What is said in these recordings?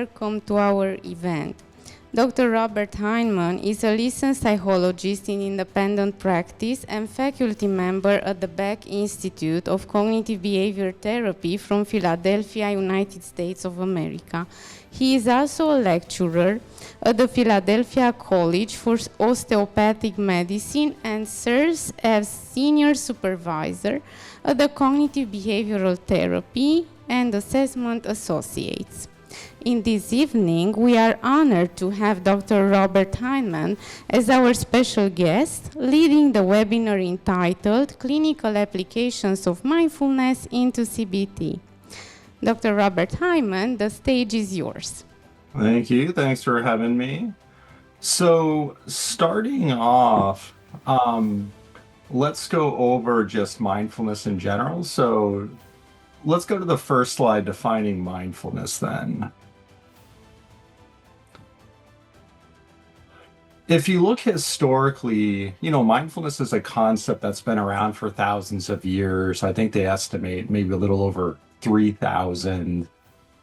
welcome to our event. Dr. Robert Heinemann is a licensed psychologist in independent practice and faculty member at the Beck Institute of Cognitive Behavior Therapy from Philadelphia, United States of America. He is also a lecturer at the Philadelphia College for Osteopathic Medicine and serves as senior supervisor at the Cognitive Behavioral Therapy and Assessment Associates. In this evening, we are honored to have Dr. Robert Heinemann as our special guest, leading the webinar entitled Clinical Applications of Mindfulness into CBT. Dr. Robert Heinemann, the stage is yours. Thank you. Thanks for having me. So starting off, let's go over just mindfulness in general. So let's go to the first slide, defining mindfulness then. If you look historically, mindfulness is a concept that's been around for thousands of years. I think they estimate maybe a little over 3,000.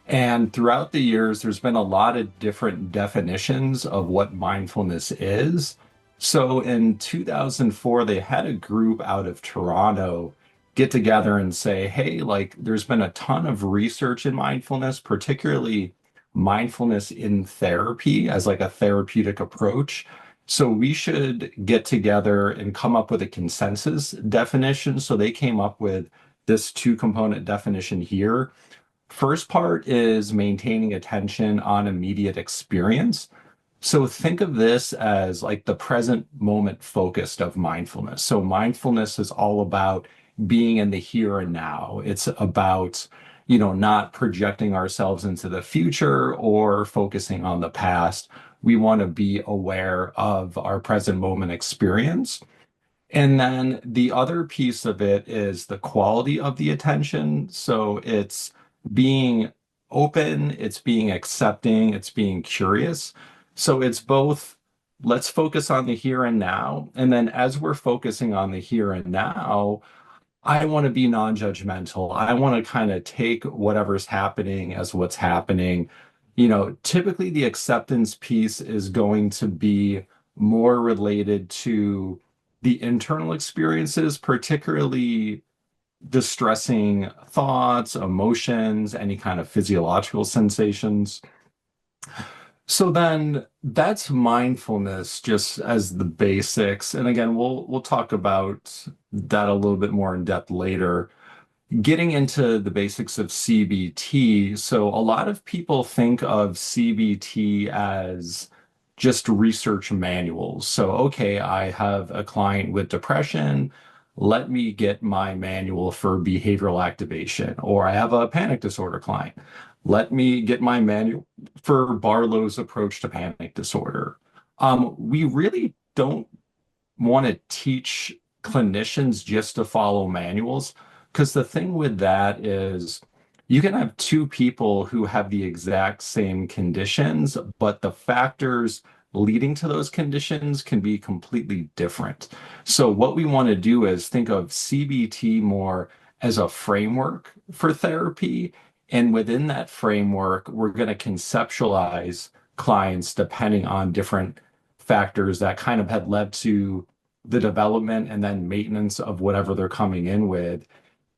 And throughout the years, there's been a lot of different definitions of what mindfulness is. So in 2004, they had a group out of Toronto get together and say, hey, there's been a ton of research in mindfulness, particularly mindfulness in therapy as a therapeutic approach. So we should get together and come up with a consensus definition. So they came up with this 2-component definition here. First part is maintaining attention on immediate experience. So think of this as the present moment focused of mindfulness. So mindfulness is all about being in the here and now. It's about not projecting ourselves into the future or focusing on the past. We want to be aware of our present moment experience. And then the other piece of it is the quality of the attention. So it's being open, it's being accepting, it's being curious. So it's both, let's focus on the here and now. And then as we're focusing on the here and now, I want to be non-judgmental. I want to kind of take whatever's happening as what's happening. Typically the acceptance piece is going to be more related to the internal experiences, particularly distressing thoughts, emotions, any kind of physiological sensations. So then that's mindfulness just as the basics. And again, we'll talk about that a little bit more in depth later. Getting into the basics of CBT. So a lot of people think of CBT as just research manuals. So, okay, I have a client with depression. Let me get my manual for behavioral activation. Or I have a panic disorder client. Let me get my manual for Barlow's approach to panic disorder. We really don't want to teach clinicians just to follow manuals, because the thing with that is you can have two people who have the exact same conditions, but the factors leading to those conditions can be completely different. So what we want to do is think of CBT more as a framework for therapy. And within that framework, we're going to conceptualize clients depending on different factors that kind of had led to the development and then maintenance of whatever they're coming in with.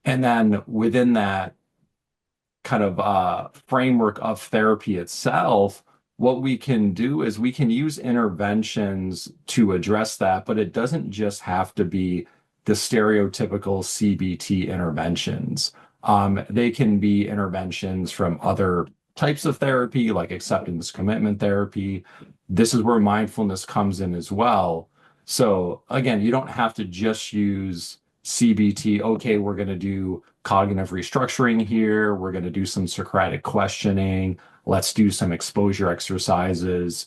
And then within that kind of framework of therapy itself, what we can do is we can use interventions to address that, but it doesn't just have to be the stereotypical CBT interventions. They can be interventions from other types of therapy, like acceptance commitment therapy. This is where mindfulness comes in as well. So again, you don't have to just use CBT. Okay, we're going to do cognitive restructuring here. We're going to do some Socratic questioning. Let's do some exposure exercises.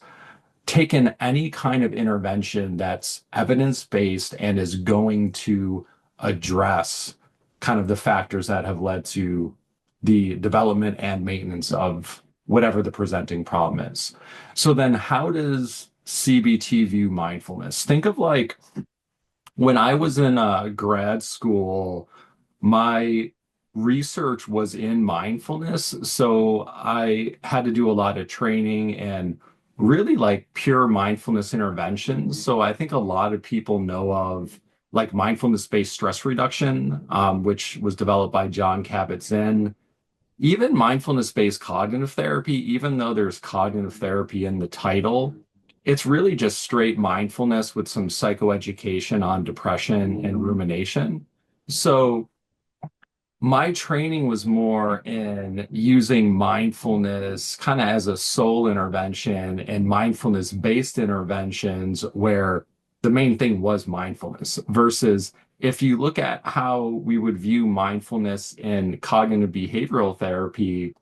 Taking any kind of intervention that's evidence-based and is going to address kind of the factors that have led to the development and maintenance of whatever the presenting problem is. So then how does CBT view mindfulness? Think of when I was in grad school, my research was in mindfulness. So I had to do a lot of training and really like pure mindfulness interventions. So I think a lot of people know of like mindfulness-based stress reduction, which was developed by John Kabat-Zinn. Even mindfulness-based cognitive therapy, even though there's cognitive therapy in the title, it's really just straight mindfulness with some psychoeducation on depression and rumination. So my training was more in using mindfulness kind of as a sole intervention and mindfulness-based interventions where the main thing was mindfulness versus if you look at how we would view mindfulness in cognitive behavioral therapy,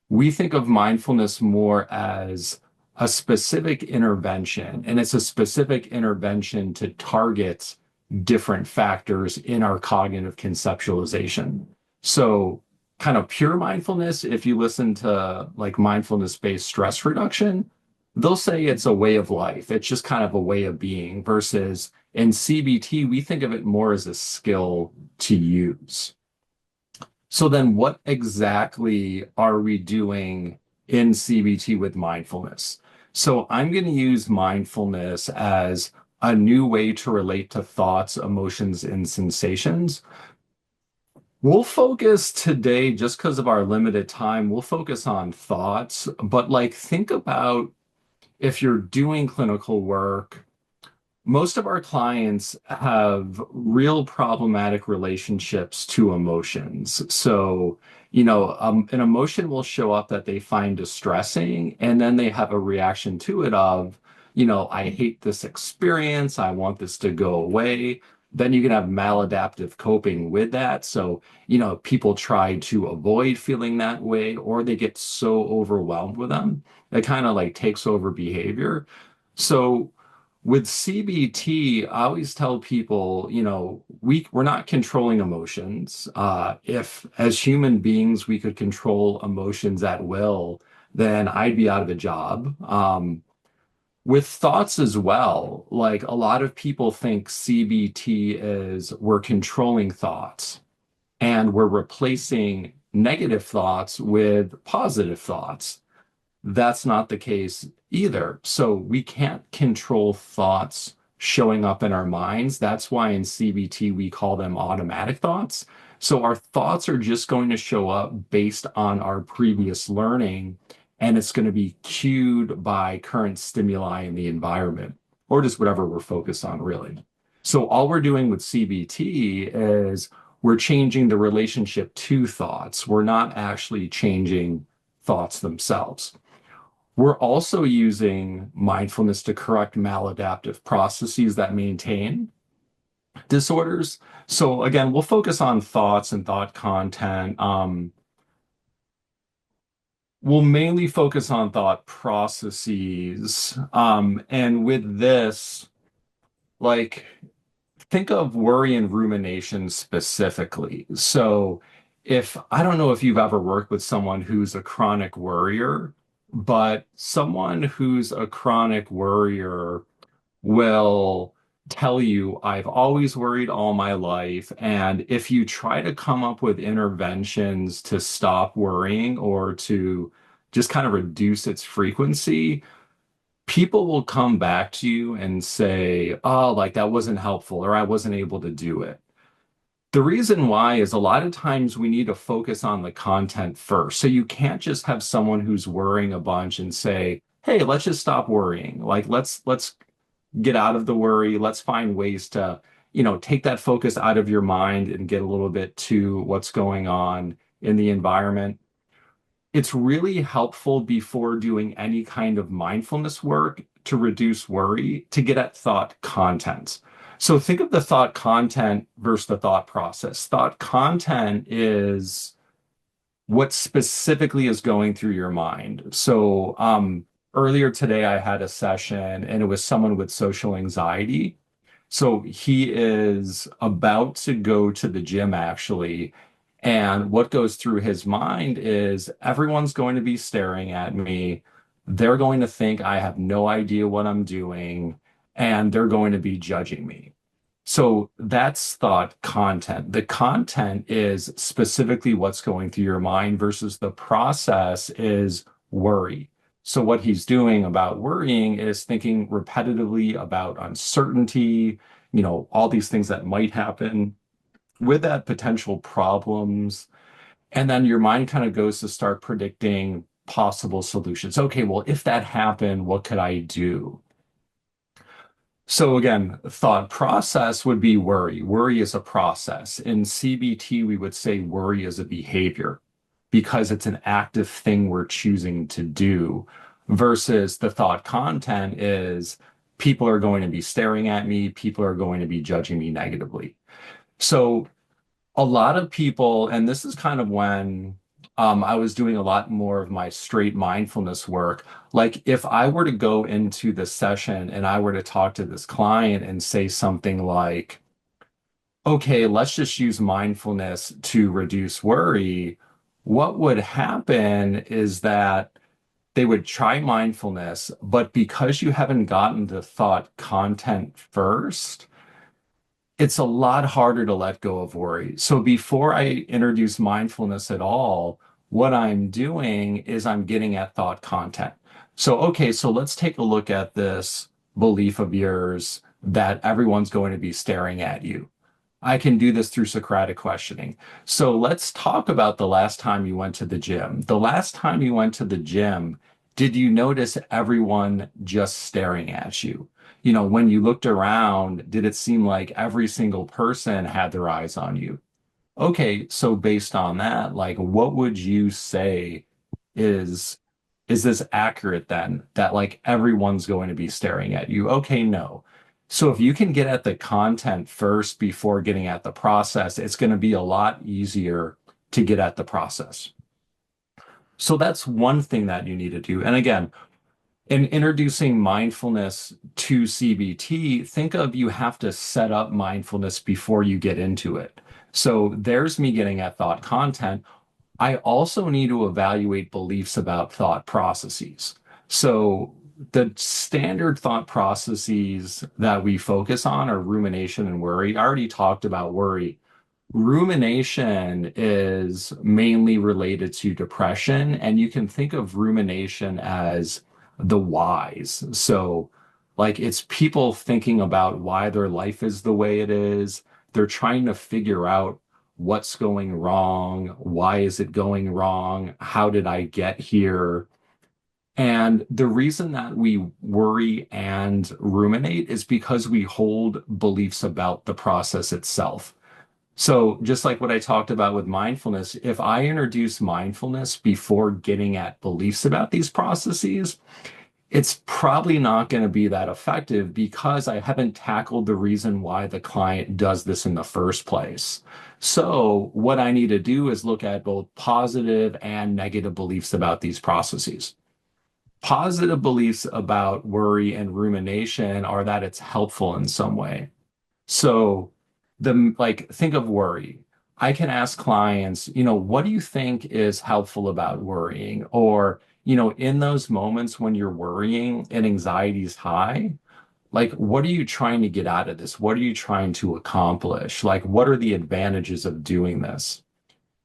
we think of mindfulness more as a specific intervention, and it's a specific intervention to target different factors in our cognitive conceptualization. So, kind of pure mindfulness, if you listen to like mindfulness-based stress reduction, they'll say it's a way of life. It's just kind of a way of being, versus in CBT, we think of it more as a skill to use. So then what exactly are we doing in CBT with mindfulness? So I'm going to use mindfulness as a new way to relate to thoughts, emotions, and sensations. We'll focus today, just because of our limited time, we'll focus on thoughts, but like think about if you're doing clinical work, most of our clients have real problematic relationships to emotions. So, an emotion will show up that they find distressing, and then they have a reaction to it of, I hate this experience. I want this to go away. Then you can have maladaptive coping with that. So, people try to avoid feeling that way, or they get so overwhelmed with them, it kind of like takes over behavior. So, with CBT, I always tell people, we're not controlling emotions. If as human beings we could control emotions at will, then I'd be out of a job. With thoughts as well, like a lot of people think CBT is we're controlling thoughts and we're replacing negative thoughts with positive thoughts. That's not the case either. So we can't control thoughts showing up in our minds. That's why in CBT we call them automatic thoughts. So our thoughts are just going to show up based on our previous learning, and it's going to be cued by current stimuli in the environment, or just whatever we're focused on, really. So all we're doing with CBT is we're changing the relationship to thoughts. We're not actually changing thoughts themselves. We're also using mindfulness to correct maladaptive processes that maintain disorders. So again, we'll focus on thoughts and thought content. We'll mainly focus on thought processes. And with this, like, think of worry and rumination specifically. So if I don't know if you've ever worked with someone who's a chronic worrier, but someone who's a chronic worrier will tell you, I've always worried all my life. And if you try to come up with interventions to stop worrying or to just kind of reduce its frequency, people will come back to you and say, oh, like that wasn't helpful or I wasn't able to do it. The reason why is a lot of times we need to focus on the content first. So you can't just have someone who's worrying a bunch and say, hey, let's just stop worrying. Like let's get out of the worry. Let's find ways to, take that focus out of your mind and get a little bit to what's going on in the environment. It's really helpful before doing any kind of mindfulness work to reduce worry, to get at thought content. So think of the thought content versus the thought process. Thought content is what specifically is going through your mind. So earlier today, I had a session and it was someone with social anxiety. So he is about to go to the gym actually. And what goes through his mind is everyone's going to be staring at me. They're going to think I have no idea what I'm doing, and they're going to be judging me. So that's thought content. The content is specifically what's going through your mind versus the process is worry. So what he's doing about worrying is thinking repetitively about uncertainty, all these things that might happen with that, potential problems. And then your mind kind of goes to start predicting possible solutions. Okay, well, if that happened, what could I do? So again, thought process would be worry. Worry is a process. In CBT, we would say worry is a behavior because it's an active thing we're choosing to do versus the thought content is people are going to be staring at me, people are going to be judging me negatively. So a lot of people, and this is kind of when I was doing a lot more of my straight mindfulness work. Like if I were to go into the session and I were to talk to this client and say something like, okay, let's just use mindfulness to reduce worry, what would happen is that they would try mindfulness, but because you haven't gotten the thought content first, it's a lot harder to let go of worry. So before I introduce mindfulness at all, what I'm doing is I'm getting at thought content. So, okay, so let's take a look at this belief of yours that everyone's going to be staring at you. I can do this through Socratic questioning. So let's talk about the last time you went to the gym. The last time you went to the gym, did you notice everyone just staring at you? When you looked around, did it seem like every single person had their eyes on you? Okay, so based on that, like what would you say is is this accurate then that like everyone's going to be staring at you? Okay, no. So if you can get at the content first before getting at the process, it's going to be a lot easier to get at the process. So that's one thing that you need to do. And again, in introducing mindfulness to CBT, think of you have to set up mindfulness before you get into it. So there's me getting at thought content. I also need to evaluate beliefs about thought processes. So the standard thought processes that we focus on are rumination and worry. I already talked about worry. Rumination is mainly related to depression, and you can think of rumination as the whys. So, like, it's people thinking about why their life is the way it is. They're trying to figure out what's going wrong, why is it going wrong, how did I get here? And the reason that we worry and ruminate is because we hold beliefs about the process itself. So, just like what I talked about with mindfulness, if I introduce mindfulness before getting at beliefs about these processes, it's probably not going to be that effective because I haven't tackled the reason why the client does this in the first place. So, what I need to do is look at both positive and negative beliefs about these processes. Positive beliefs about worry and rumination are that it's helpful in some way. So think of worry. I can ask clients, what do you think is helpful about worrying? Or, in those moments when you're worrying and anxiety is high, like, what are you trying to get out of this? What are you trying to accomplish? Like, what are the advantages of doing this?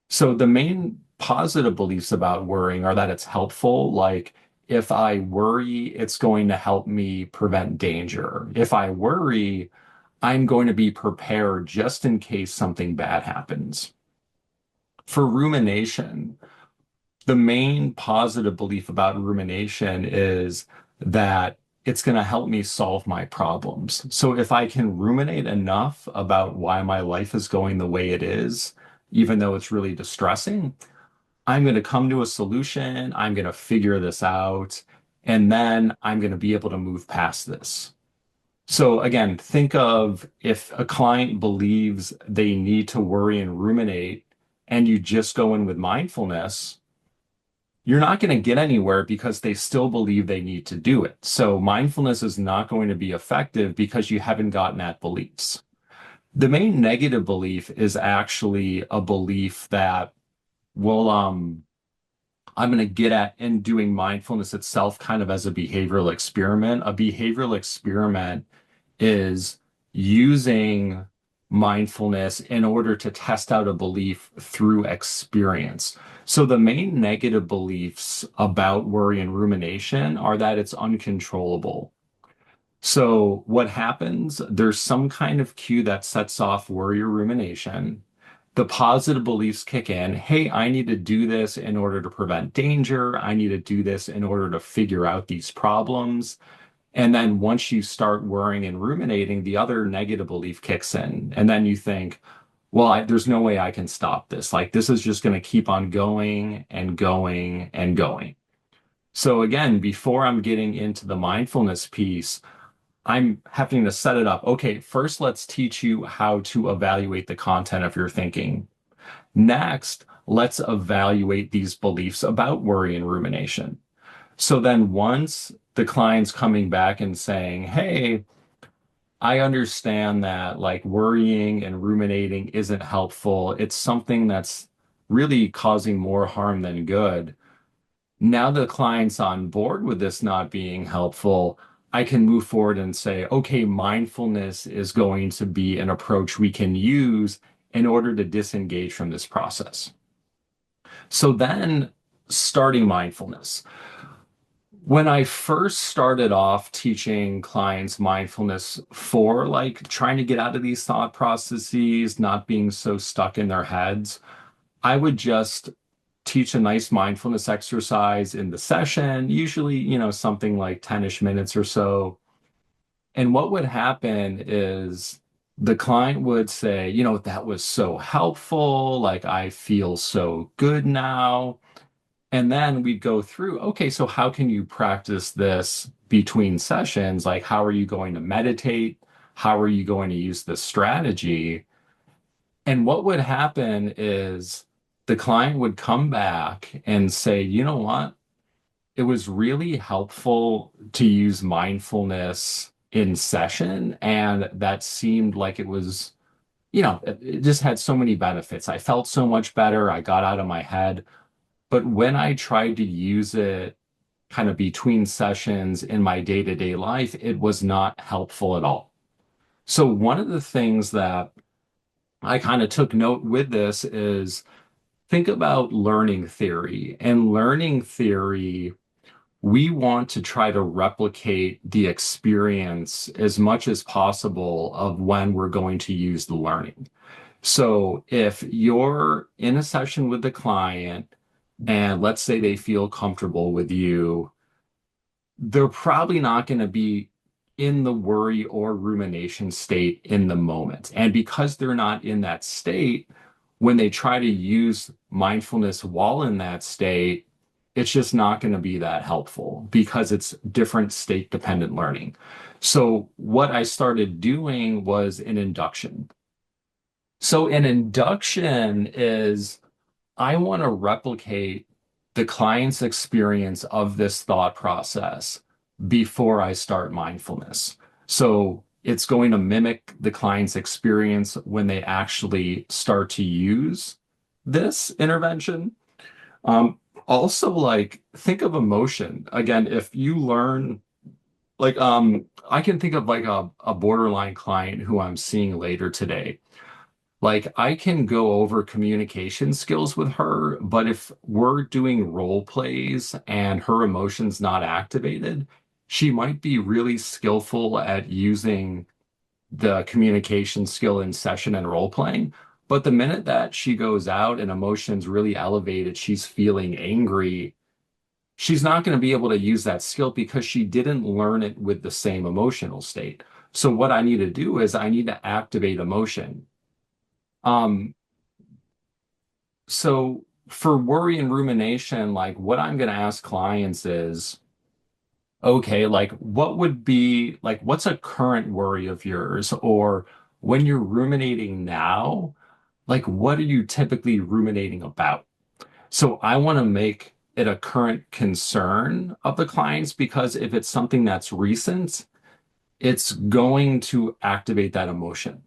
So the main positive beliefs about worrying are that it's helpful. Like, if I worry, it's going to help me prevent danger. If I worry, I'm going to be prepared just in case something bad happens. For rumination, the main positive belief about rumination is that it's going to help me solve my problems. So if I can ruminate enough about why my life is going the way it is, even though it's really distressing, I'm going to come to a solution. I'm going to figure this out. And then I'm going to be able to move past this. So again, think of if a client believes they need to worry and ruminate, and you just go in with mindfulness, you're not going to get anywhere because they still believe they need to do it. So mindfulness is not going to be effective because you haven't gotten at beliefs. The main negative belief is actually a belief that, well, I'm going to get at in doing mindfulness itself kind of as a behavioral experiment. A behavioral experiment is using mindfulness in order to test out a belief through experience. So the main negative beliefs about worry and rumination are that it's uncontrollable. So what happens, there's some kind of cue that sets off worry or rumination. The positive beliefs kick in. Hey, I need to do this in order to prevent danger. I need to do this in order to figure out these problems. And then once you start worrying and ruminating, the other negative belief kicks in. And then you think, well, there's no way I can stop this. Like, this is just going to keep on going and going and going. So again, before I'm getting into the mindfulness piece, I'm having to set it up. Okay, first, let's teach you how to evaluate the content of your thinking. Next, let's evaluate these beliefs about worry and rumination. So then once the client's coming back and saying, hey, I understand that like worrying and ruminating isn't helpful. It's something that's really causing more harm than good. Now the client's on board with this not being helpful. I can move forward and say, okay, mindfulness is going to be an approach we can use in order to disengage from this process. So then starting mindfulness. When I first started off teaching clients mindfulness for like trying to get out of these thought processes, not being so stuck in their heads, I would just teach a nice mindfulness exercise in the session, usually, something like 10-ish minutes or so. And what would happen is the client would say, that was so helpful. Like, I feel so good now. And then we'd go through, okay, so how can you practice this between sessions? Like, how are you going to meditate? How are you going to use this strategy? And what would happen is the client would come back and say, you know what? It was really helpful to use mindfulness in session. And that seemed like it was, it just had so many benefits. I felt so much better. I got out of my head. But when I tried to use it kind of between sessions in my day-to-day life, it was not helpful at all. So one of the things that I kind of took note with this is think about learning theory. And learning theory, we want to try to replicate the experience as much as possible of when we're going to use the learning. So if you're in a session with the client, and let's say they feel comfortable with you, they're probably not going to be in the worry or rumination state in the moment. And because they're not in that state, when they try to use mindfulness while in that state, it's just not going to be that helpful because it's different state dependent learning. So what I started doing was an induction. So an induction is I want to replicate the client's experience of this thought process before I start mindfulness. So it's going to mimic the client's experience when they actually start to use this intervention. Also, like, think of emotion. Again, if you learn, like, I can think of like a borderline client who I'm seeing later today. Like, I can go over communication skills with her, but if we're doing role plays and her emotion's not activated, she might be really skillful at using the communication skill in session and role playing. But the minute that she goes out and emotion's really elevated, she's feeling angry, she's not going to be able to use that skill because she didn't learn it with the same emotional state. So what I need to do is I need to activate emotion. Um, so for worry and rumination, like what I'm going to ask clients is, okay, like what would be like, what's a current worry of yours? Or when you're ruminating now, like what are you typically ruminating about? So I want to make it a current concern of the clients because if it's something that's recent, it's going to activate that emotion.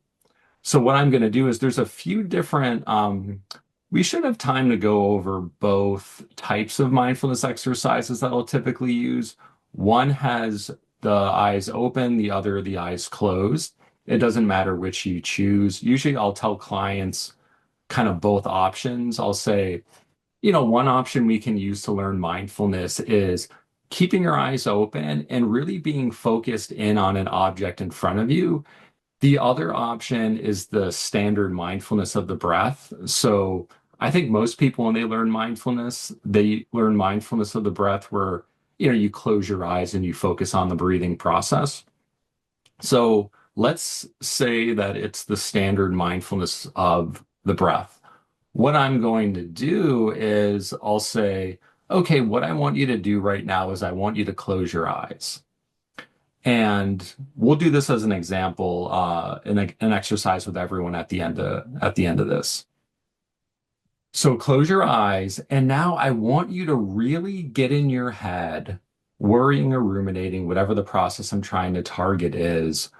So what I'm going to do is there's a few different, we should have time to go over both types of mindfulness exercises that I'll typically use. One has the eyes open, the other the eyes closed. It doesn't matter which you choose. Usually I'll tell clients kind of both options. I'll say, one option we can use to learn mindfulness is keeping your eyes open and really being focused in on an object in front of you. The other option is the standard mindfulness of the breath. So I think most people, when they learn mindfulness, they learn mindfulness of the breath where, you close your eyes and you focus on the breathing process. So let's say that it's the standard mindfulness of the breath. What I'm going to do is I'll say, okay, what I want you to do right now is I want you to close your eyes. And we'll do this as an example, an exercise with everyone at the end of this. So close your eyes, and now I want you to really get in your head, worrying or ruminating, whatever the process I'm trying to target is,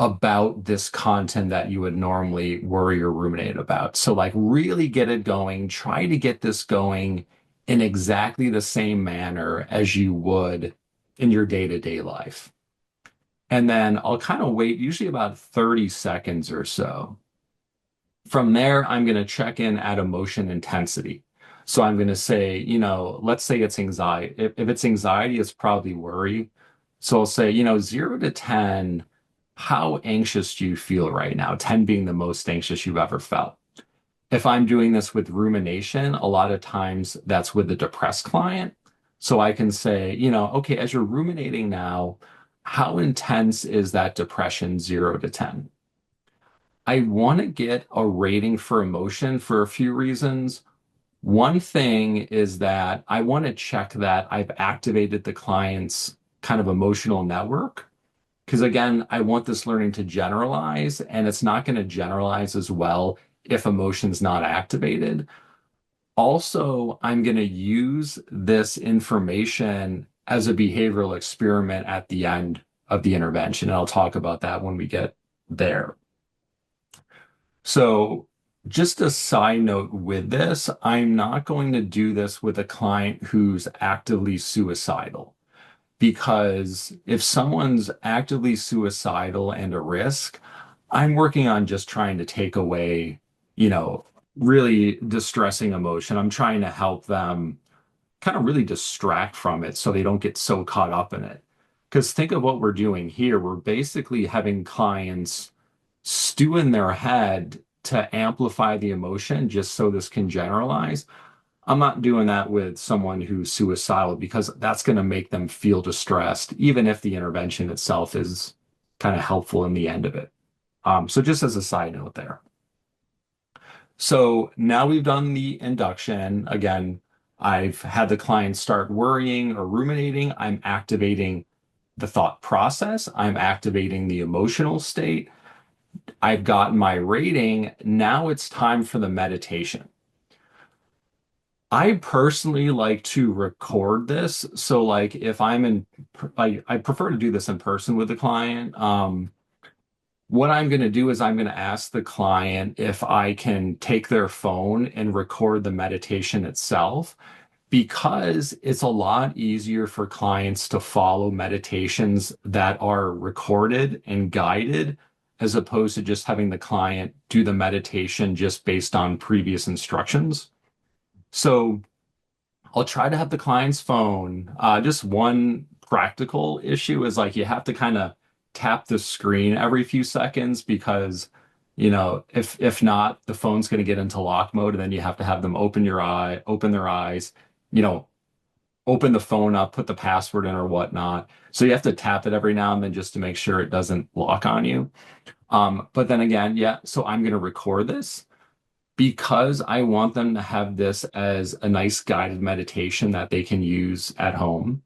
about this content that you would normally worry or ruminate about. So like really get it going, try to get this going in exactly the same manner as you would in your day-to-day life. And then I'll kind of wait, usually about 30 seconds or so. From there, I'm going to check in at emotion intensity. So I'm going to say, let's say it's anxiety. If it's anxiety, it's probably worry. So I'll say, 0 to 10, how anxious do you feel right now? 10 being the most anxious you've ever felt. If I'm doing this with rumination, a lot of times that's with a depressed client. So I can say, okay, as you're ruminating now, how intense is that depression 0 to 10? I want to get a rating for emotion for a few reasons. One thing is that I want to check that I've activated the client's kind of emotional network. Because again, I want this learning to generalize, and it's not going to generalize as well if emotion's not activated. Also, I'm going to use this information as a behavioral experiment at the end of the intervention. And I'll talk about that when we get there. So, just a side note with this, I'm not going to do this with a client who's actively suicidal. Because if someone's actively suicidal and a risk, I'm working on just trying to take away, you know, really distressing emotion. I'm trying to help them kind of really distract from it so they don't get so caught up in it. Because think of what we're doing here. We're basically having clients stew in their head to amplify the emotion just so this can generalize. I'm not doing that with someone who's suicidal because that's going to make them feel distressed, even if the intervention itself is kind of helpful in the end of it. So just as a side note there. So now we've done the induction. Again, I've had the client start worrying or ruminating. I'm activating the thought process. I'm activating the emotional state. I've gotten my rating. Now it's time for the meditation. I personally like to record this. So like if I'm in, I prefer to do this in person with the client. What I'm going to do is I'm going to ask the client if I can take their phone and record the meditation itself because it's a lot easier for clients to follow meditations that are recorded and guided as opposed to just having the client do the meditation just based on previous instructions. So I'll try to have the client's phone. Just one practical issue is like you have to kind of tap the screen every few seconds because, if not, the phone's going to get into lock mode, and then you have to have them open their eyes, you know, open the phone up, put the password in or whatnot. So you have to tap it every now and then just to make sure it doesn't lock on you. But then again, yeah, so I'm going to record this because I want them to have this as a nice guided meditation that they can use at home.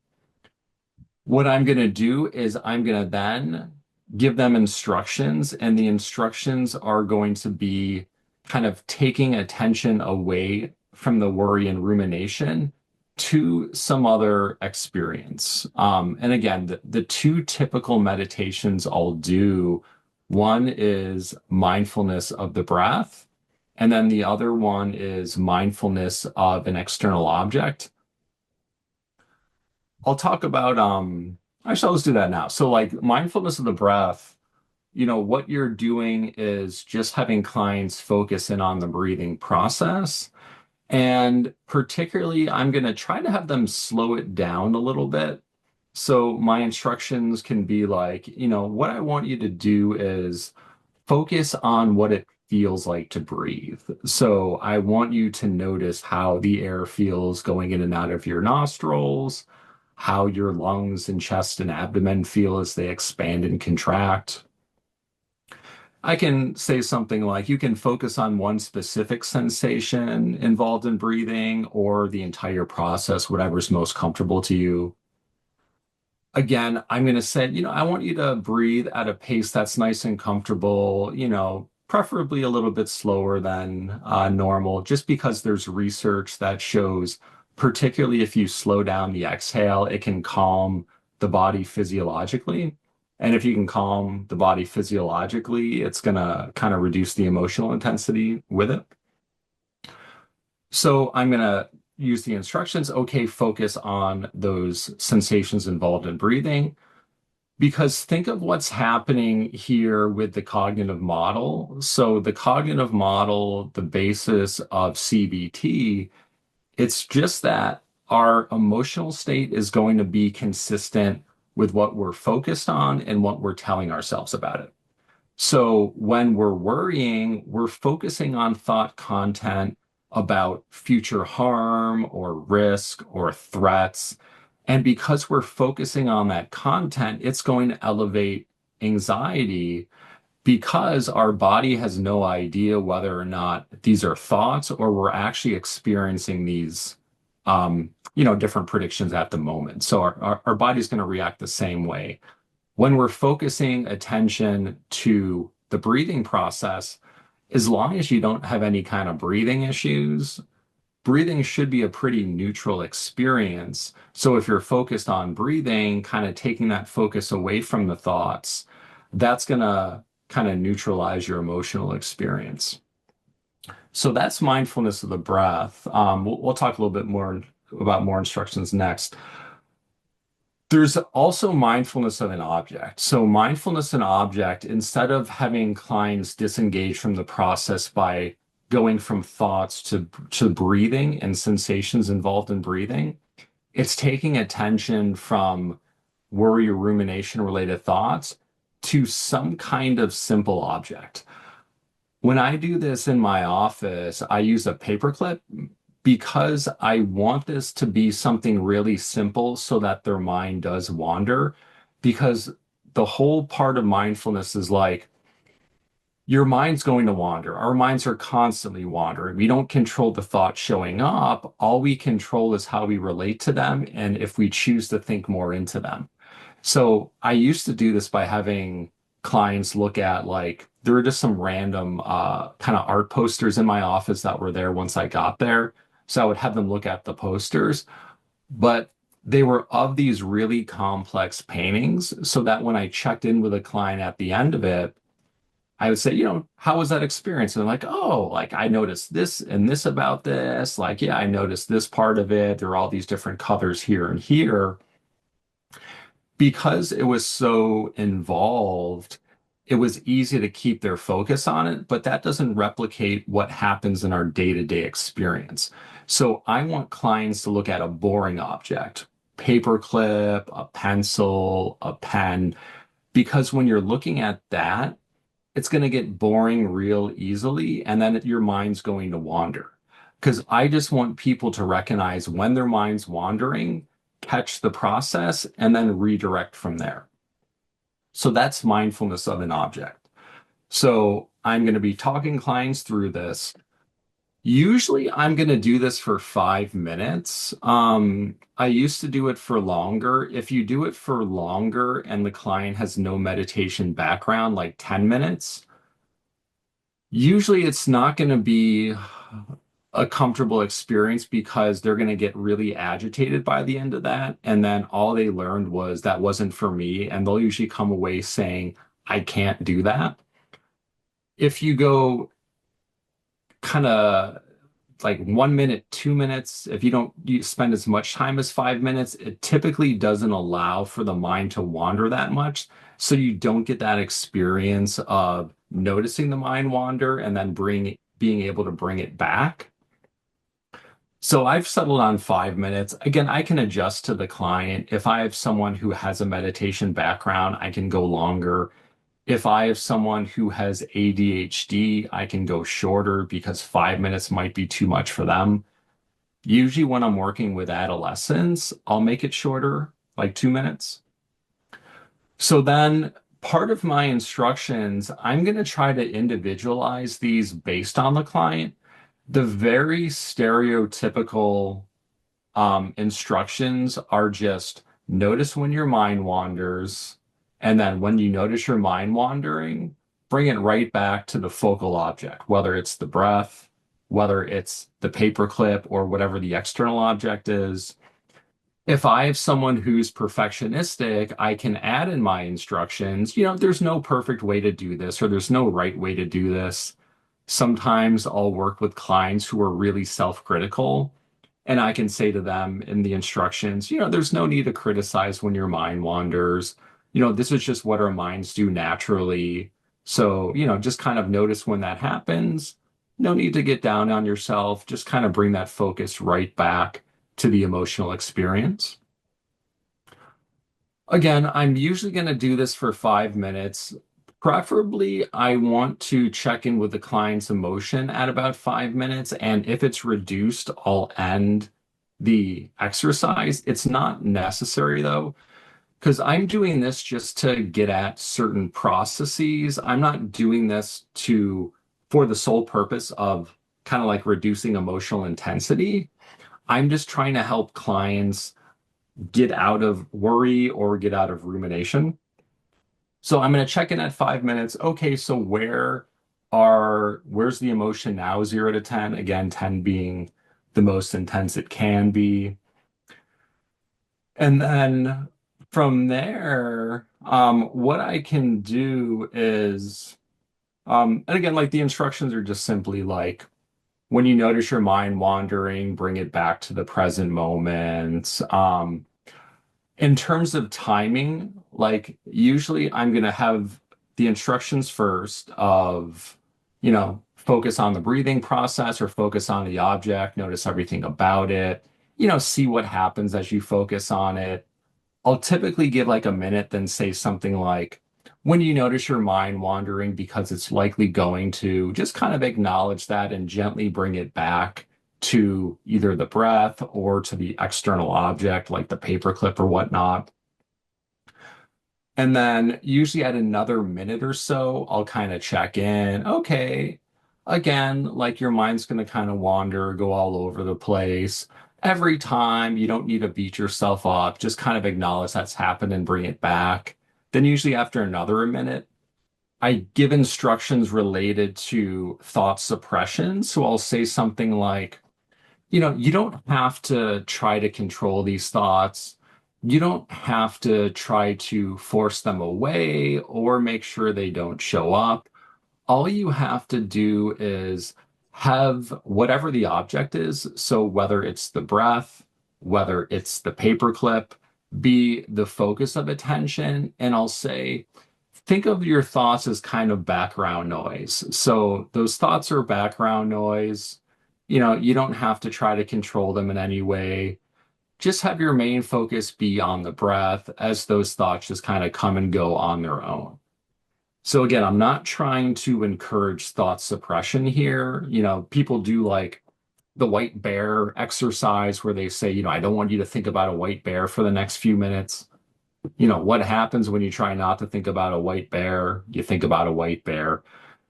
What I'm going to do is I'm going to then give them instructions, and the instructions are going to be kind of taking attention away from the worry and rumination to some other experience. And again, the two typical meditations I'll do, one is mindfulness of the breath, and then the other one is mindfulness of an external object. I'll talk about actually let's do that now. So like mindfulness of the breath, what you're doing is just having clients focus in on the breathing process. And particularly, I'm going to try to have them slow it down a little bit. So my instructions can be like, what I want you to do is focus on what it feels like to breathe. So I want you to notice how the air feels going in and out of your nostrils, how your lungs and chest and abdomen feel as they expand and contract. I can say something like you can focus on one specific sensation involved in breathing or the entire process, whatever's most comfortable to you. Again, I'm going to say, I want you to breathe at a pace that's nice and comfortable, preferably a little bit slower than normal, just because there's research that shows, particularly if you slow down the exhale, it can calm the body physiologically. And if you can calm the body physiologically, it's going to kind of reduce the emotional intensity with it. So I'm going to use the instructions. Okay, focus on those sensations involved in breathing. Because think of what's happening here with the cognitive model. So the cognitive model, the basis of CBT, it's just that our emotional state is going to be consistent with what we're focused on and what we're telling ourselves about it. So when we're worrying, we're focusing on thought content about future harm or risk or threats. And because we're focusing on that content, it's going to elevate anxiety because our body has no idea whether or not these are thoughts or we're actually experiencing these, different predictions at the moment. So our body's going to react the same way. When we're focusing attention to the breathing process, as long as you don't have any kind of breathing issues, breathing should be a pretty neutral experience. So if you're focused on breathing, kind of taking that focus away from the thoughts, that's going to kind of neutralize your emotional experience. So that's mindfulness of the breath. We'll talk a little bit more about more instructions next. There's also mindfulness of an object. So mindfulness in object, instead of having clients disengage from the process by going from thoughts to breathing and sensations involved in breathing, it's taking attention from worry or rumination related thoughts to some kind of simple object. When I do this in my office, I use a paperclip because I want this to be something really simple so that their mind does wander. Because the whole part of mindfulness is like, your mind's going to wander. Our minds are constantly wandering. We don't control the thoughts showing up. All we control is how we relate to them and if we choose to think more into them. So I used to do this by having clients look at like, there were just some random kind of art posters in my office that were there once I got there. So I would have them look at the posters, but they were of these really complex paintings so that when I checked in with a client at the end of it, I would say, how was that experience? And they're like, oh, like I noticed this and this about this. Like, yeah, I noticed this part of it. There are all these different colors here and here. Because it was so involved, it was easy to keep their focus on it, but that doesn't replicate what happens in our day-to-day experience. So I want clients to look at a boring object, paperclip, a pencil, a pen, because when you're looking at that, it's going to get boring real easily, and then your mind's going to wander. Because I just want people to recognize when their mind's wandering, catch the process, and then redirect from there. So that's mindfulness of an object. So I'm going to be talking clients through this. Usually I'm going to do this for 5 minutes. I used to do it for longer. If you do it for longer and the client has no meditation background, like 10 minutes, usually it's not going to be a comfortable experience because they're going to get really agitated by the end of that. And then all they learned was that wasn't for me. And they'll usually come away saying, I can't do that. If you go kind of like 1 minute, 2 minutes. If you spend as much time as 5 minutes, it typically doesn't allow for the mind to wander that much. So you don't get that experience of noticing the mind wander and then being able to bring it back. So I've settled on 5 minutes. Again, I can adjust to the client. If I have someone who has a meditation background, I can go longer. If I have someone who has ADHD, I can go shorter because 5 minutes might be too much for them. Usually, when I'm working with adolescents, I'll make it shorter, like 2 minutes. So then part of my instructions, I'm going to try to individualize these based on the client. The very stereotypical instructions are just notice when your mind wanders. And then when you notice your mind wandering, bring it right back to the focal object, whether it's the breath, whether it's the paperclip, or whatever the external object is. If I have someone who's perfectionistic, I can add in my instructions, there's no perfect way to do this, or there's no right way to do this. Sometimes I'll work with clients who are really self-critical, and I can say to them in the instructions, there's no need to criticize when your mind wanders. This is just what our minds do naturally. So, just kind of notice when that happens. No need to get down on yourself. Just kind of bring that focus right back to the emotional experience. Again, I'm usually going to do this for 5 minutes. Preferably, I want to check in with the client's emotion at about 5 minutes. And if it's reduced, I'll end the exercise. It's not necessary though, because I'm doing this just to get at certain processes. I'm not doing this for the sole purpose of kind of like reducing emotional intensity. I'm just trying to help clients get out of worry or get out of rumination. So I'm going to check in at 5 minutes. Okay, so where's the emotion now? 0 to 10. Again, 10 being the most intense it can be. And then from there, what I can do is, and again, like the instructions are just simply like, when you notice your mind wandering, bring it back to the present moment. In terms of timing, like usually I'm going to have the instructions first of, focus on the breathing process or focus on the object, notice everything about it, see what happens as you focus on it. I'll typically give like a minute, then say something like, when you notice your mind wandering, because it's likely going to, just kind of acknowledge that and gently bring it back to either the breath or to the external object, like the paperclip or whatnot. And then usually at another minute or so, I'll kind of check in. Okay, again, like your mind's going to kind of wander, go all over the place. Every time, you don't need to beat yourself up. Just kind of acknowledge that's happened and bring it back. Then usually after another minute, I give instructions related to thought suppression. So I'll say something like, you don't have to try to control these thoughts. You don't have to try to force them away or make sure they don't show up. All you have to do is have whatever the object is. So whether it's the breath, whether it's the paperclip, be the focus of attention. And I'll say, think of your thoughts as kind of background noise. So those thoughts are background noise. You don't have to try to control them in any way. Just have your main focus be on the breath as those thoughts just kind of come and go on their own. So again, I'm not trying to encourage thought suppression here. People do like the white bear exercise where they say, I don't want you to think about a white bear for the next few minutes. What happens when you try not to think about a white bear? You think about a white bear.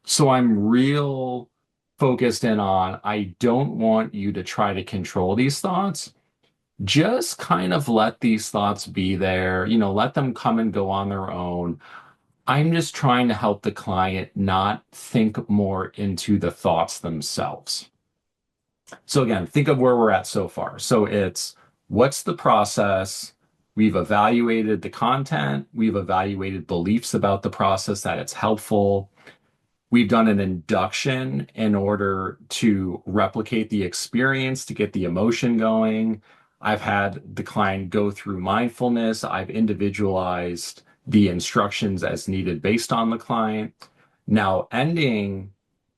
So I'm real focused in on, I don't want you to try to control these thoughts. Just kind of let these thoughts be there, let them come and go on their own. I'm just trying to help the client not think more into the thoughts themselves. So again, think of where we're at so far. So it's, what's the process? We've evaluated the content. We've evaluated beliefs about the process, that it's helpful. We've done an induction in order to replicate the experience, to get the emotion going. I've had the client go through mindfulness. I've individualized the instructions as needed based on the client. Now, ending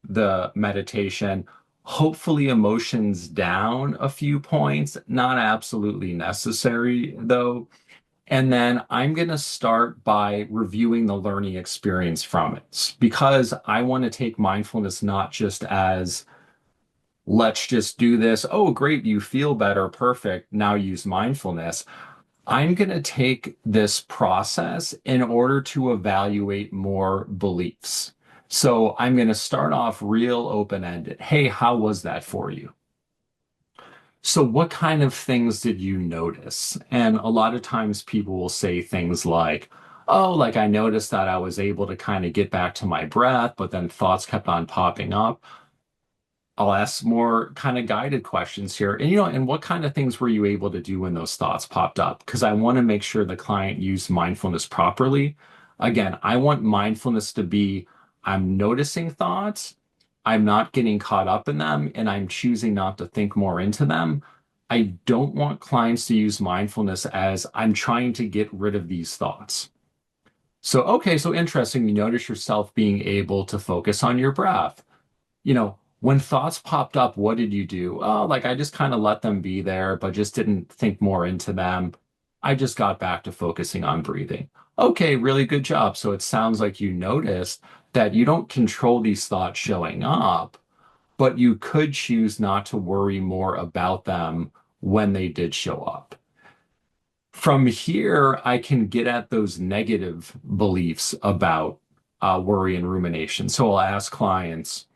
the meditation, hopefully emotions down a few points, not absolutely necessary though. And then I'm going to start by reviewing the learning experience from it because I want to take mindfulness not just as let's just do this. Oh, great, you feel better. Perfect. Now use mindfulness. I'm going to take this process in order to evaluate more beliefs. So I'm going to start off real open-ended. Hey, how was that for you? So what kind of things did you notice? And a lot of times people will say things like, oh, like I noticed that I was able to kind of get back to my breath, but then thoughts kept on popping up. I'll ask more kind of guided questions here. And, and what kind of things were you able to do when those thoughts popped up? Because I want to make sure the client used mindfulness properly. Again, I want mindfulness to be, I'm noticing thoughts, I'm not getting caught up in them, and I'm choosing not to think more into them. I don't want clients to use mindfulness as I'm trying to get rid of these thoughts. So, okay, so interesting. You notice yourself being able to focus on your breath. When thoughts popped up, what did you do? Oh, like I just kind of let them be there, but just didn't think more into them. I just got back to focusing on breathing. Okay, really good job. So it sounds like you noticed that you don't control these thoughts showing up, but you could choose not to worry more about them when they did show up. From here, I can get at those negative beliefs about worry and rumination. So I'll ask clients,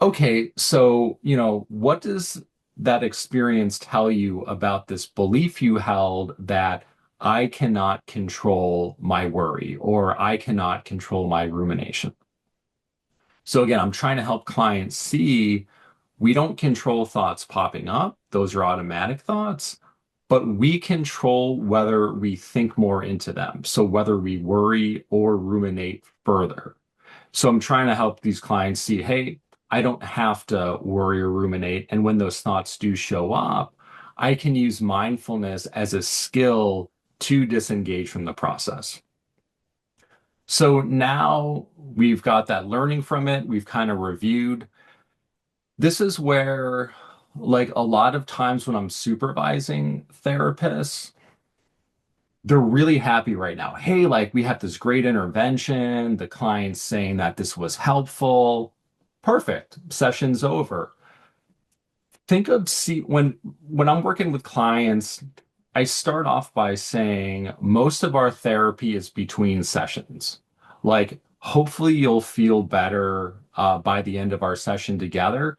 okay, so, what does that experience tell you about this belief you held that I cannot control my worry or I cannot control my rumination? So again, I'm trying to help clients see we don't control thoughts popping up. Those are automatic thoughts, but we control whether we think more into them. So whether we worry or ruminate further. So I'm trying to help these clients see, hey, I don't have to worry or ruminate. And when those thoughts do show up, I can use mindfulness as a skill to disengage from the process. So now we've got that learning from it. We've kind of reviewed. This is where, like a lot of times when I'm supervising therapists, they're really happy right now. Hey, like we have this great intervention. The client's saying that this was helpful. Perfect. Session's over. Think of see when I'm working with clients, I start off by saying most of our therapy is between sessions. Like hopefully you'll feel better by the end of our session together.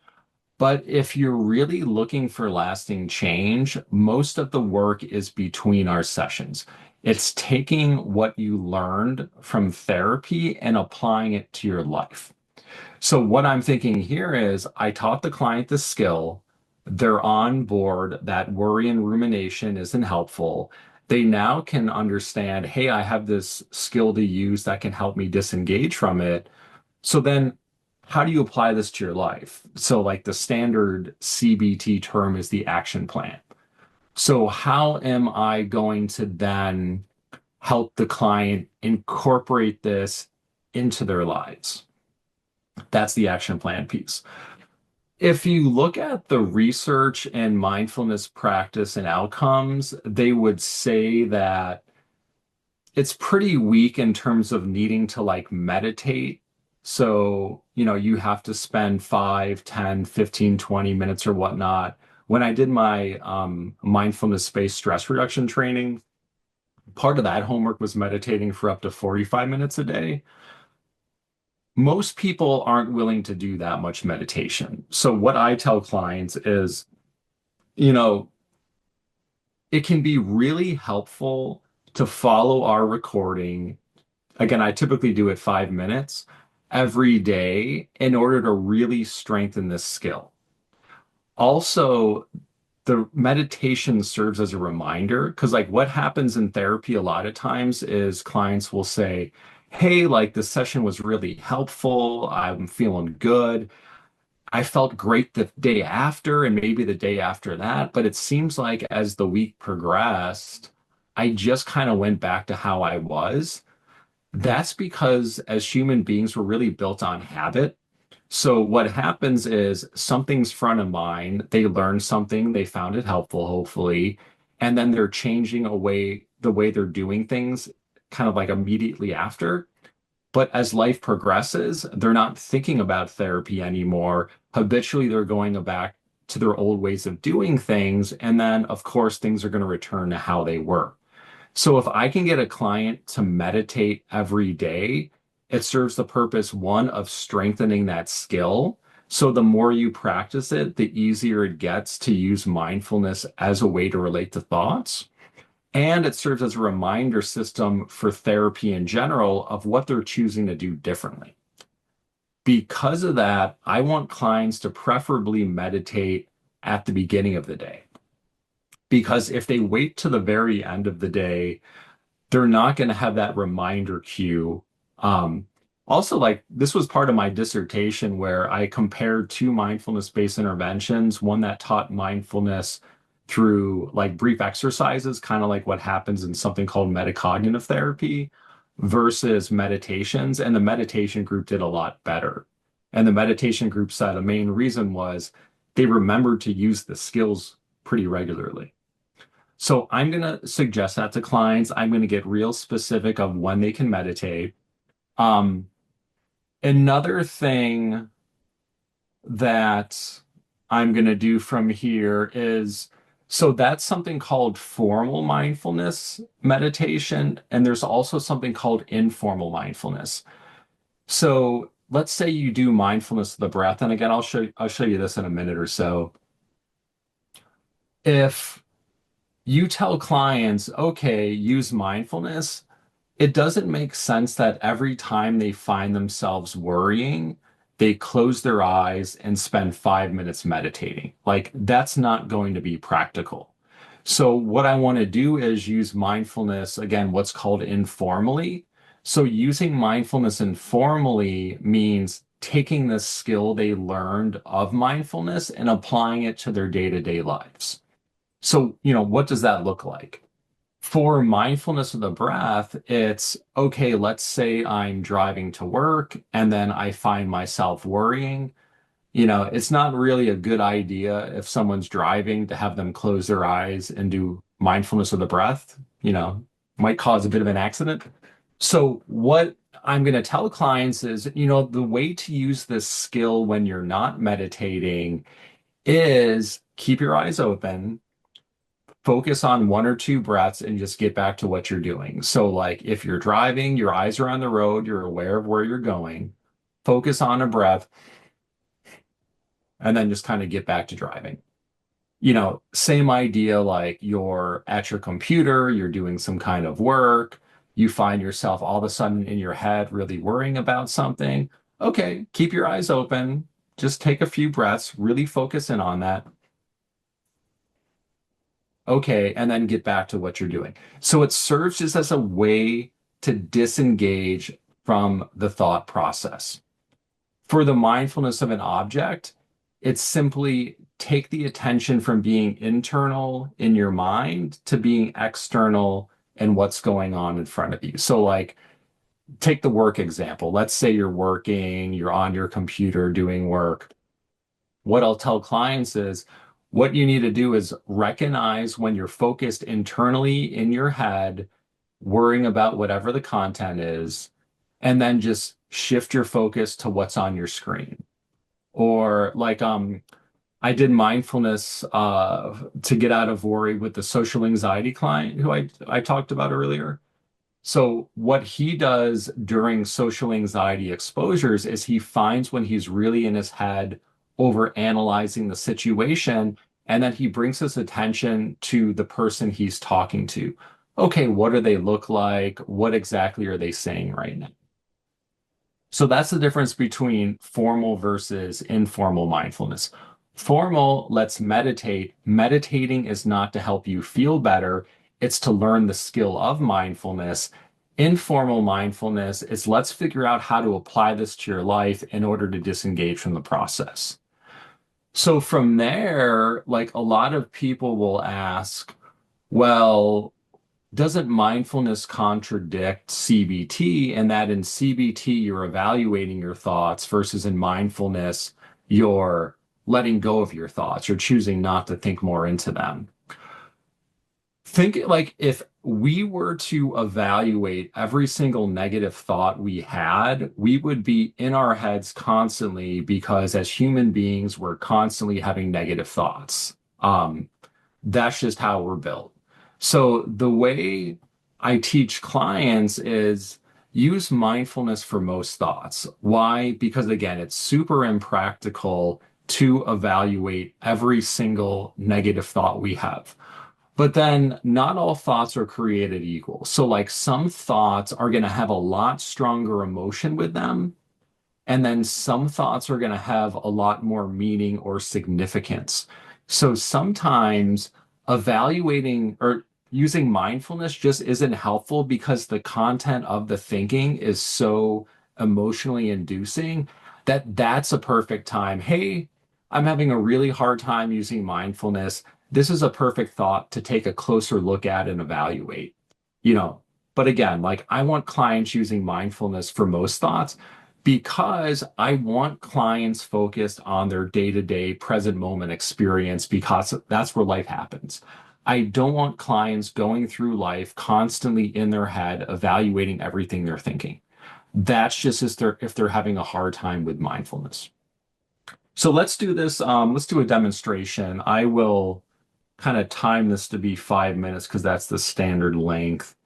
But if you're really looking for lasting change, most of the work is between our sessions. It's taking what you learned from therapy and applying it to your life. So what I'm thinking here is I taught the client the skill. They're on board that worry and rumination isn't helpful. They now can understand, hey, I have this skill to use that can help me disengage from it. So then how do you apply this to your life? So like the standard CBT term is the action plan. So how am I going to then help the client incorporate this into their lives? That's the action plan piece. If you look at the research and mindfulness practice and outcomes, they would say that it's pretty weak in terms of needing to like meditate. So, you have to spend 5, 10, 15, 20 minutes or whatnot. When I did my mindfulness-based stress reduction training, part of that homework was meditating for up to 45 minutes a day. Most people aren't willing to do that much meditation. So what I tell clients is, you know, it can be really helpful to follow our recording. Again, I typically do it 5 minutes every day in order to really strengthen this skill. Also, the meditation serves as a reminder because, like, what happens in therapy a lot of times is clients will say, hey, like this session was really helpful. I'm feeling good. I felt great the day after and maybe the day after that. But it seems like as the week progressed, I just kind of went back to how I was. That's because as human beings, we're really built on habit. So what happens is something's front of mind, they learn something, they found it helpful, hopefully, and then they're changing the way they're doing things kind of like immediately after. But as life progresses, they're not thinking about therapy anymore. Habitually, they're going back to their old ways of doing things. And then, of course, things are going to return to how they were. So if I can get a client to meditate every day, it serves the purpose, one, of strengthening that skill. So the more you practice it, the easier it gets to use mindfulness as a way to relate to thoughts. And it serves as a reminder system for therapy in general of what they're choosing to do differently. Because of that, I want clients to preferably meditate at the beginning of the day. Because if they wait to the very end of the day, they're not going to have that reminder cue. Um, Also, like this was part of my dissertation where I compared two mindfulness-based interventions, one that taught mindfulness through like brief exercises, kind of like what happens in something called metacognitive therapy versus meditations. And the meditation group did a lot better. And the meditation group said the main reason was they remembered to use the skills pretty regularly. So I'm going to suggest that to clients. I'm going to get real specific of when they can meditate. Um, Another thing that I'm going to do from here is so that's something called formal mindfulness meditation, and there's also something called informal mindfulness. So let's say you do mindfulness of the breath, and again, I'll show you this in a minute or so. If you tell clients, okay, use mindfulness, it doesn't make sense that every time they find themselves worrying, they close their eyes and spend 5 minutes meditating. Like, that's not going to be practical. So, what I want to do is use mindfulness, again, what's called informally. So, using mindfulness informally means taking the skill they learned of mindfulness and applying it to their day-to-day lives. So, what does that look like? For mindfulness of the breath, it's okay, let's say I'm driving to work and then I find myself worrying. It's not really a good idea if someone's driving to have them close their eyes and do mindfulness of the breath, might cause a bit of an accident. So, what I'm going to tell clients is, the way to use this skill when you're not meditating is keep your eyes open, focus on one or two breaths, and just get back to what you're doing. So, like if you're driving, your eyes are on the road, you're aware of where you're going, focus on a breath, and then just kind of get back to driving. Same idea, like you're at your computer, you're doing some kind of work, you find yourself all of a sudden in your head really worrying about something. Okay, keep your eyes open, just take a few breaths, really focus in on that. Okay, and then get back to what you're doing. So it serves just as a way to disengage from the thought process. For the mindfulness of an object, it's simply take the attention from being internal in your mind to being external in what's going on in front of you. So, like, take the work example. Let's say you're working, you're on your computer doing work. What I'll tell clients is what you need to do is recognize when you're focused internally in your head, worrying about whatever the content is, and then just shift your focus to what's on your screen. Or like I did mindfulness to get out of worry with the social anxiety client who I talked about earlier. So what he does during social anxiety exposures is he finds when he's really in his head over analyzing the situation, and then he brings his attention to the person he's talking to. Okay, what do they look like? What exactly are they saying right now? So that's the difference between formal versus informal mindfulness. Formal, let's meditate. Meditating is not to help you feel better, it's to learn the skill of mindfulness. Informal mindfulness is let's figure out how to apply this to your life in order to disengage from the process. So from there, like a lot of people will ask, well, doesn't mindfulness contradict CBT, and that in CBT you're evaluating your thoughts versus in mindfulness you're letting go of your thoughts, you're choosing not to think more into them. Think like if we were to evaluate every single negative thought we had, we would be in our heads constantly because as human beings, we're constantly having negative thoughts. That's just how we're built. So the way I teach clients is use mindfulness for most thoughts. Why? Because again, it's super impractical to evaluate every single negative thought we have. But then not all thoughts are created equal. So like some thoughts are going to have a lot stronger emotion with them. And then some thoughts are going to have a lot more meaning or significance. So sometimes evaluating or using mindfulness just isn't helpful because the content of the thinking is so emotionally inducing that that's a perfect time. Hey, I'm having a really hard time using mindfulness. This is a perfect thought to take a closer look at and evaluate. You know, but again, like I want clients using mindfulness for most thoughts because I want clients focused on their day-to-day present moment experience because that's where life happens. I don't want clients going through life constantly in their head evaluating everything they're thinking. That's just if they're having a hard time with mindfulness. So let's do this. Let's do a demonstration. I will kind of time this to be 5 minutes because that's the standard length.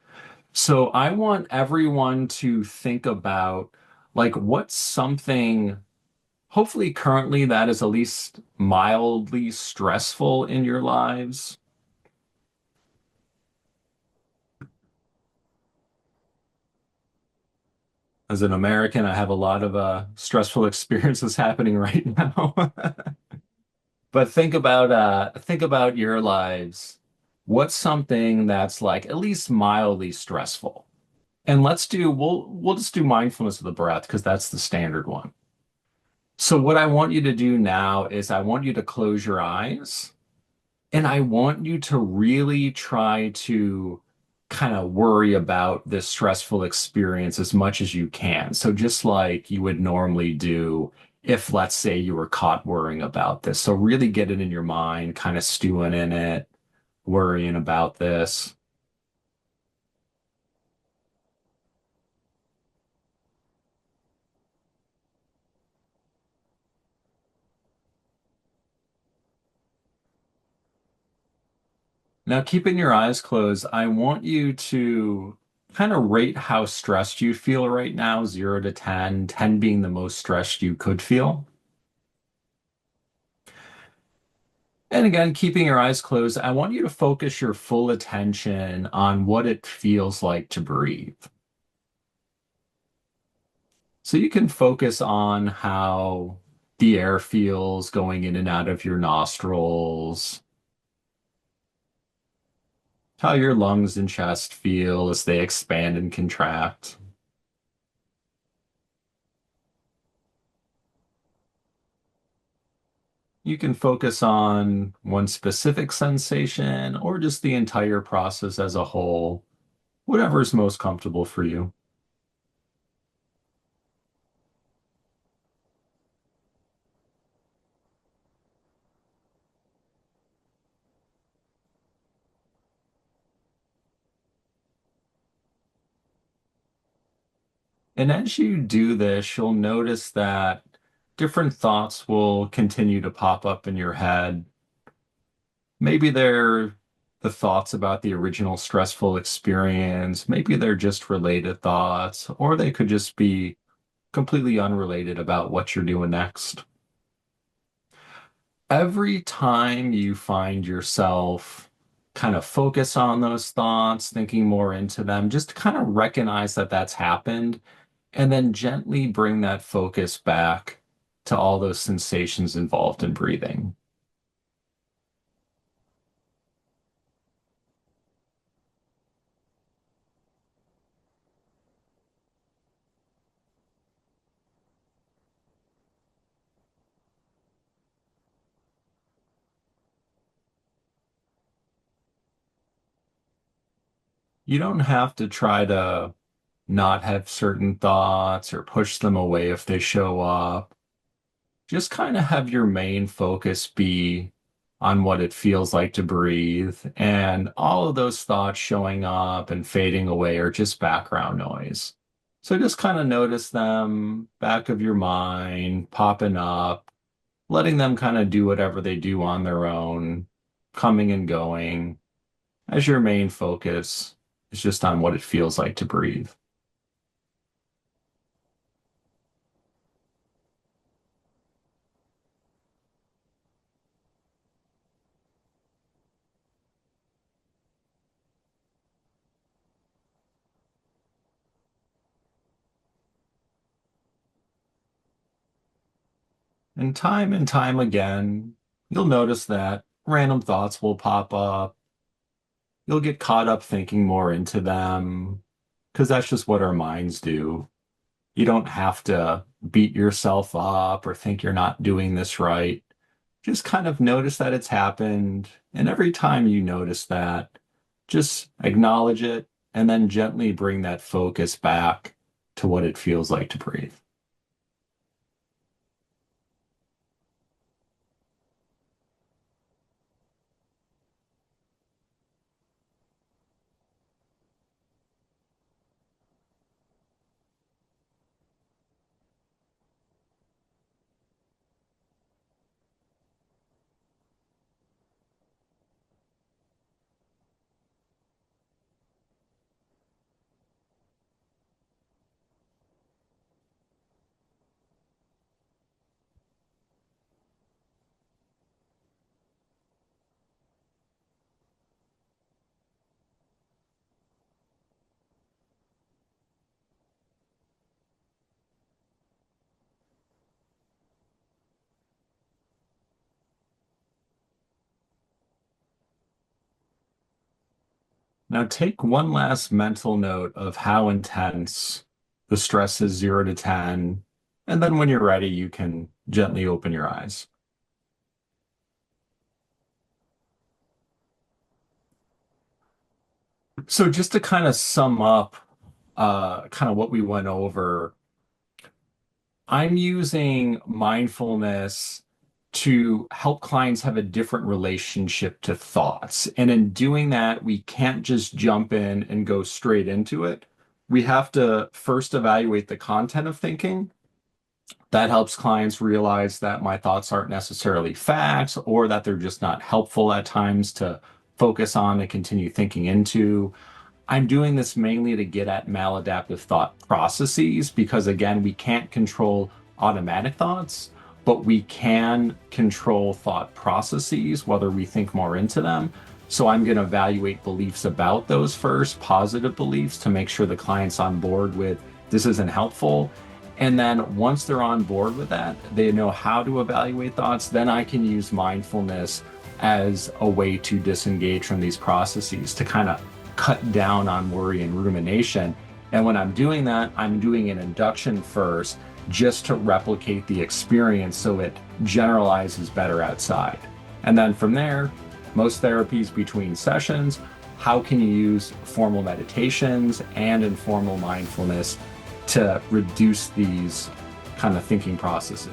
So I want everyone to think about like what's something, hopefully currently that is at least mildly stressful in your lives. As an American, I have a lot of stressful experiences happening right now. But think about your lives. What's something that's like at least mildly stressful? And we'll just do mindfulness of the breath because that's the standard one. So what I want you to do now is I want you to close your eyes and I want you to really try to kind of worry about this stressful experience as much as you can. So just like you would normally do if, let's say, you were caught worrying about this. So really get it in your mind, kind of stewing in it, worrying about this. Now, keeping your eyes closed, I want you to kind of rate how stressed you feel right now, 0 to 10, 10 being the most stressed you could feel. And again, keeping your eyes closed, I want you to focus your full attention on what it feels like to breathe. So you can focus on how the air feels going in and out of your nostrils, how your lungs and chest feel as they expand and contract. You can focus on one specific sensation or just the entire process as a whole, whatever is most comfortable for you. And as you do this, you'll notice that different thoughts will continue to pop up in your head. Maybe they're the thoughts about the original stressful experience. Maybe they're just related thoughts, or they could just be completely unrelated about what you're doing next. Every time you find yourself kind of focus on those thoughts, thinking more into them, just kind of recognize that that's happened, and then gently bring that focus back to all those sensations involved in breathing. You don't have to try to not have certain thoughts or push them away if they show up. Just kind of have your main focus be on what it feels like to breathe. And all of those thoughts showing up and fading away are just background noise. So just kind of notice them back of your mind, popping up, letting them kind of do whatever they do on their own, coming and going, as your main focus is just on what it feels like to breathe. And time again, you'll notice that random thoughts will pop up. You'll get caught up thinking more into them because that's just what our minds do. You don't have to beat yourself up or think you're not doing this right. Just kind of notice that it's happened. And every time you notice that, just acknowledge it and then gently bring that focus back to what it feels like to breathe. Now take one last mental note of how intense the stress is 0 to 10. And then when you're ready, you can gently open your eyes. So just to kind of sum up kind of what we went over, I'm using mindfulness to help clients have a different relationship to thoughts. And in doing that, we can't just jump in and go straight into it. We have to first evaluate the content of thinking. That helps clients realize that my thoughts aren't necessarily facts or that they're just not helpful at times to focus on and continue thinking into. I'm doing this mainly to get at maladaptive thought processes because, again, we can't control automatic thoughts, but we can control thought processes, whether we think more into them. So I'm going to evaluate beliefs about those first, positive beliefs, to make sure the client's on board with this isn't helpful. And then once they're on board with that, they know how to evaluate thoughts, then I can use mindfulness as a way to disengage from these processes, to kind of cut down on worry and rumination. And when I'm doing that, I'm doing an induction first just to replicate the experience so it generalizes better outside. And then from there, most therapies between sessions, how can you use formal meditations and informal mindfulness to reduce these kind of thinking processes?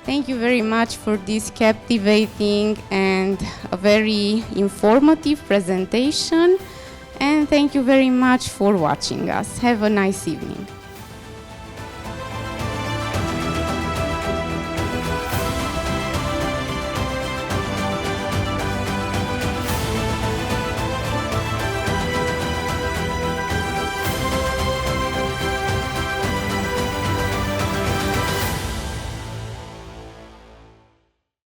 Thank you very much for this captivating and a very informative presentation. And thank you very much for watching us. Have a nice evening.